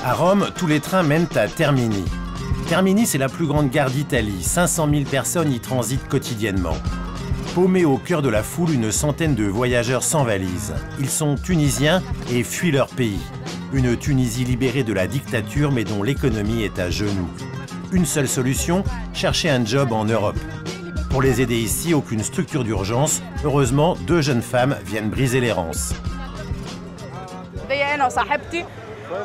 À Rome, tous les trains mènent à Termini. Termini, c'est la plus grande gare d'Italie. 500 000 personnes y transitent quotidiennement. Paumés au cœur de la foule, une centaine de voyageurs sans valise. Ils sont tunisiens et fuient leur pays. Une Tunisie libérée de la dictature, mais dont l'économie est à genoux. Une seule solution, chercher un job en Europe. Pour les aider ici, aucune structure d'urgence. Heureusement, 2 jeunes femmes viennent briser l'errance.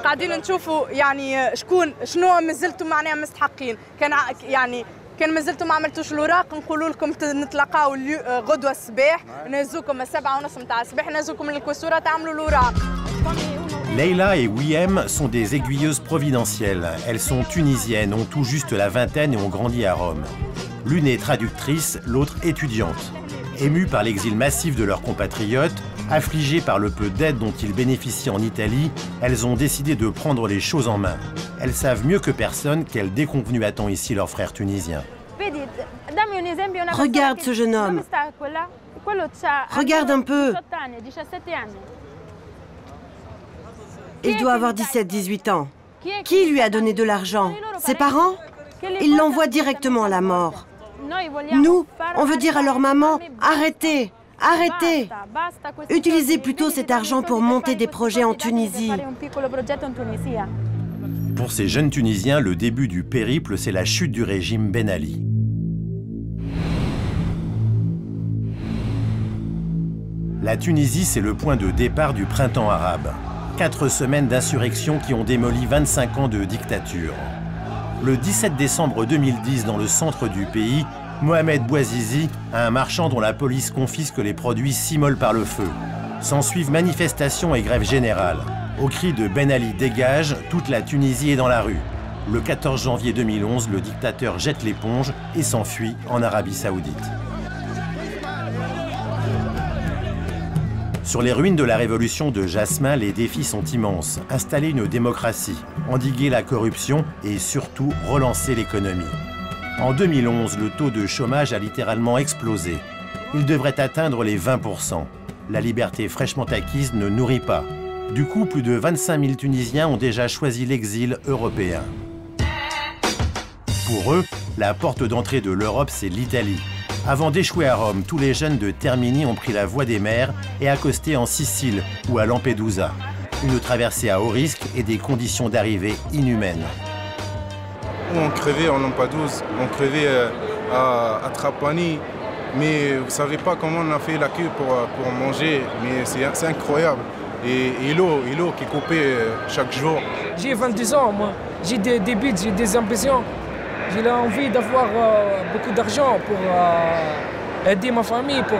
قاعدين نشوفوا يعني شنو مازلتوا معناها مستحقين كان مازلتوا ما عملتوش الوراق نقولوا لكم نتلاقاو غدوه الصباح نهزوكم 7:30 نتاع الصباح نهزوكم للكوسوره تعملوا الوراق. Leila et Wiem sont des aiguilleuses providentielles. Elles sont tunisiennes, ont tout juste la vingtaine et ont grandi à Rome. L'une est traductrice, l'autre étudiante. Émues par l'exil massif de leurs compatriotes, affligées par le peu d'aide dont ils bénéficient en Italie, elles ont décidé de prendre les choses en main. Elles savent mieux que personne quelle déconvenue attend ici leur frère tunisien. Regarde ce jeune homme. Regarde un peu. Il doit avoir 17-18 ans. Qui lui a donné de l'argent? Ses parents? Ils l'envoient directement à la mort. Nous, on veut dire à leur maman, arrêtez, arrêtez. Utilisez plutôt cet argent pour monter des projets en Tunisie. Pour ces jeunes Tunisiens, le début du périple, c'est la chute du régime Ben Ali. La Tunisie, c'est le point de départ du printemps arabe. 4 semaines d'insurrection qui ont démoli 25 ans de dictature. Le 17 décembre 2010, dans le centre du pays, Mohamed Bouazizi, un marchand dont la police confisque les produits, s'immole par le feu. S'ensuivent manifestations et grèves générales. Au cri de Ben Ali dégage, toute la Tunisie est dans la rue. Le 14 janvier 2011, le dictateur jette l'éponge et s'enfuit en Arabie Saoudite. Sur les ruines de la révolution de Jasmin, les défis sont immenses. Installer une démocratie, endiguer la corruption et surtout relancer l'économie. En 2011, le taux de chômage a littéralement explosé. Il devrait atteindre les 20%. La liberté fraîchement acquise ne nourrit pas. Du coup, plus de 25 000 Tunisiens ont déjà choisi l'exil européen. Pour eux, la porte d'entrée de l'Europe, c'est l'Italie. Avant d'échouer à Rome, tous les jeunes de Termini ont pris la voie des mers et accosté en Sicile ou à Lampedusa. Une traversée à haut risque et des conditions d'arrivée inhumaines. On crevait en Lampedusa, on crevait à Trapani, mais vous ne savez pas comment on a fait la queue pour manger, mais c'est incroyable. Et l'eau qui est coupée chaque jour. J'ai 22 ans, moi. J'ai des buts, j'ai des ambitions. J'ai envie d'avoir beaucoup d'argent pour aider ma famille, pour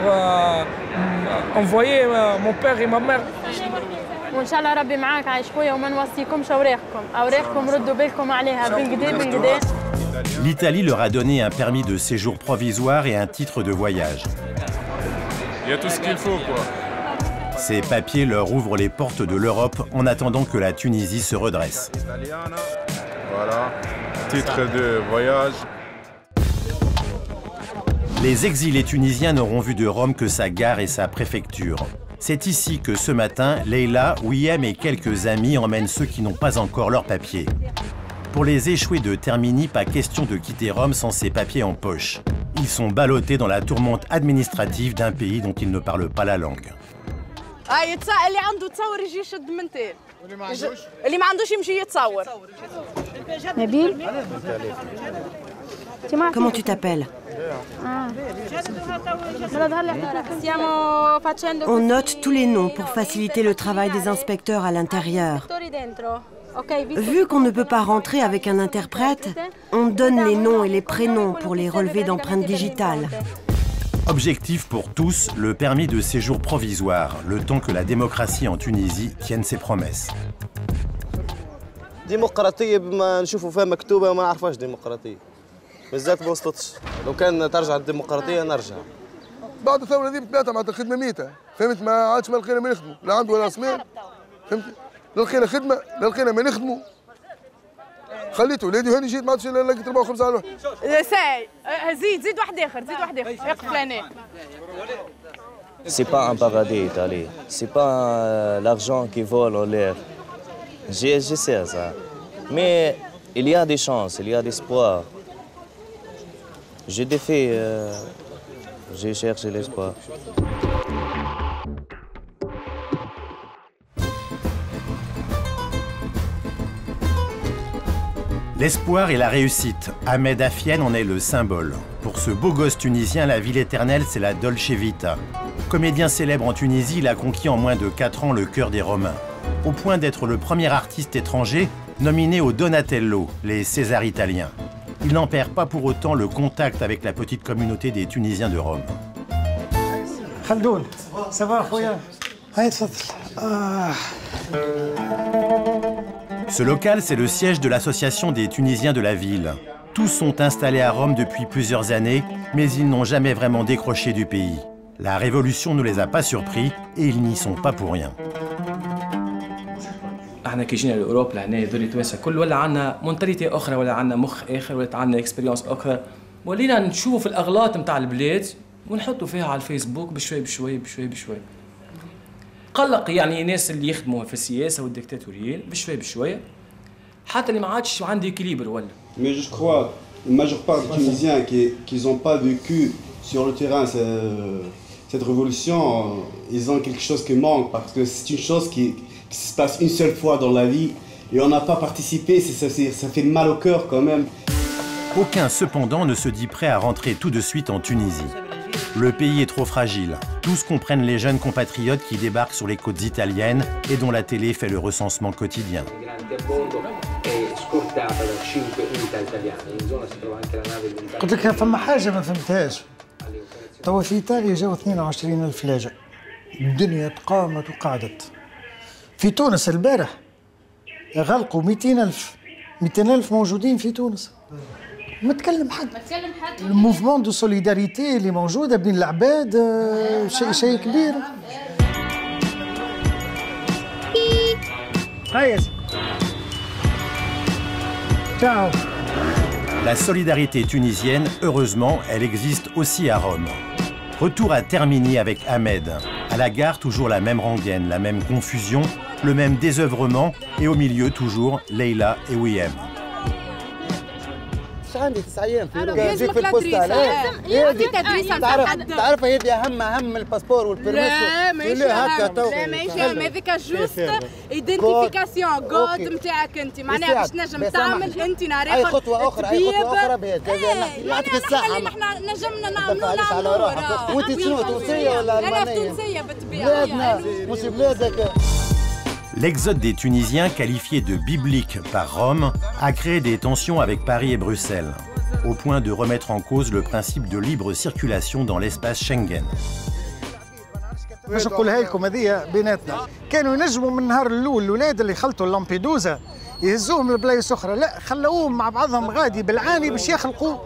envoyer mon père et ma mère. L'Italie leur a donné un permis de séjour provisoire et un titre de voyage. Il y a tout ce qu'il faut, quoi. Ces papiers leur ouvrent les portes de l'Europe en attendant que la Tunisie se redresse. Voilà, titre de voyage. Les exilés tunisiens n'auront vu de Rome que sa gare et sa préfecture. C'est ici que ce matin, Leila, Wiem et quelques amis emmènent ceux qui n'ont pas encore leurs papiers. Pour les échoués de Termini, pas question de quitter Rome sans ses papiers en poche. Ils sont ballottés dans la tourmente administrative d'un pays dont ils ne parlent pas la langue. اللي عنده تصور يجي يشد منتين اللي ما عندوش يمشي يتصور. Nabil? Comment tu t'appelles? On note tous les noms pour faciliter le travail des inspecteurs à l'intérieur. Vu qu'on ne peut pas rentrer avec un interprète, on donne les noms et les prénoms pour les relever d'empreintes digitales. Objectif pour tous, le permis de séjour provisoire, le temps que la démocratie en Tunisie tienne ses promesses. ديمقراطية بما نشوفوا فيها مكتوبة ما نعرفهاش ديمقراطية. بالذات ما وصلتش. لو كان ترجع الديمقراطية نرجع. بعد الثورة دي بثلاثة معناتها الخدمة ميتة، فهمت ما عادش ما لقينا ما نخدموا، لا عنده ولا اسماء. فهمت؟ لا لقينا خدمة، لا لقينا ما نخدموا. خليته ولادي هاني جيت ما عادش لقيت 4 5 على ساي زيد واحد اخر زيد واحد اخر اقف لهنا. C'est pas un paradis Italie. C'est pas l'argent qui vole en l'air. Je sais ça. Mais il y a des chances, il y a d'espoir. J'ai des faits, j'ai cherché l'espoir. L'espoir et la réussite, Ahmed Afienne en est le symbole. Pour ce beau gosse tunisien, la ville éternelle, c'est la Dolce Vita. Comédien célèbre en Tunisie, il a conquis en moins de 4 ans le cœur des Romains, au point d'être le premier artiste étranger nominé au Donatello, les Césars italiens. Il n'en perd pas pour autant le contact avec la petite communauté des Tunisiens de Rome. Khaldoun, ça va, Khoya? Ce local, c'est le siège de l'association des Tunisiens de la ville. Tous sont installés à Rome depuis plusieurs années, mais ils n'ont jamais vraiment décroché du pays. La révolution ne les a pas surpris et ils n'y sont pas pour rien. احنا كي جينا لاوروبا لهنا يظل التوانسه كل ولا عندنا مونتاليتي اخرى ولا عندنا مخ اخر ولا عندنا اكسبيريونس اخرى ولينا نشوف الاغلاط نتاع البلاد ونحطوا فيها على الفيسبوك بشوي بشوي بشوي بشوي قلق يعني الناس اللي يخدموا في السياسه والديكتاتوريين بشوي بشوي حتى اللي ما عادش عندي équilibre ولا. Mais je crois la majeure part des Tunisiens qui n'ont pas vécu sur le terrain cette révolution, ils ont quelque chose qui manque parce que c'est une chose qui se passe une seule fois dans la vie et on n'a pas participé, ça fait mal au cœur quand même. Aucun cependant ne se dit prêt à rentrer tout de suite en Tunisie. Le pays est trop fragile. Tous comprennent les jeunes compatriotes qui débarquent sur les côtes italiennes et dont la télé fait le recensement quotidien. قلت لك فما حاجة ما فهمتهاش. توا في إيطاليا جاوا 22,000 لاجئ. الدنيا تقامت وقعدت. في تونس البارح غلقوا 200,000 200,000 موجودين في تونس. ما تكلم حد. الموفمون دو سوليداريتي اللي موجوده بين العباد شيء كبير. هيا ciao. La solidarité tunisienne, heureusement, elle existe aussi à Rome. Retour à Termini avec Ahmed. À la gare, toujours la même rengaine, la même confusion, le même désœuvrement et au milieu, toujours, Leila et Wiem. عندي 9 ايام في البوستال تعرف هذه اهم الباسبور والبيرميس لا ماشي لا ماشي هذيك جوست ايدنتيفيكاسيون كود نتاعك انت معناها باش تنجم تعمل انت نعرف اي خطوه اخرى بهذا يعطيك الصحه اللي احنا نجمنا نعملوا وانت شنو تونسيه ولا المانيه؟ انا تونسيه بالطبيعه بلادنا مش بلادك. L'exode des Tunisiens, qualifié de biblique par Rome, a créé des tensions avec Paris et Bruxelles, au point de remettre en cause le principe de libre circulation dans l'espace Schengen. باش نقولها لكم هذه بيناتنا كانوا ينجموا من النهار الاول الاولاد اللي خلطوا لامبيدوزا يهزوهم لبلايص اخرى، لا خلوهم مع بعضهم غادي بالعاني باش يخلقوا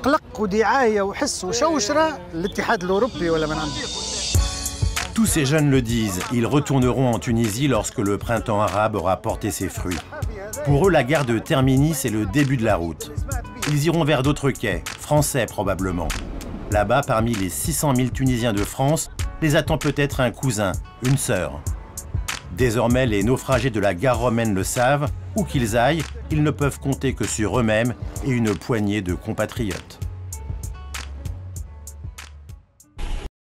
قلق ودعايه وحس وشوشره للاتحاد الاوروبي ولا من عنده. Tous ces jeunes le disent, ils retourneront en Tunisie lorsque le printemps arabe aura porté ses fruits. Pour eux, la gare de Termini, c'est le début de la route. Ils iront vers d'autres quais, français probablement. Là-bas, parmi les 600 000 Tunisiens de France, les attend peut-être un cousin, une sœur. Désormais, les naufragés de la gare romaine le savent, où qu'ils aillent, ils ne peuvent compter que sur eux-mêmes et une poignée de compatriotes.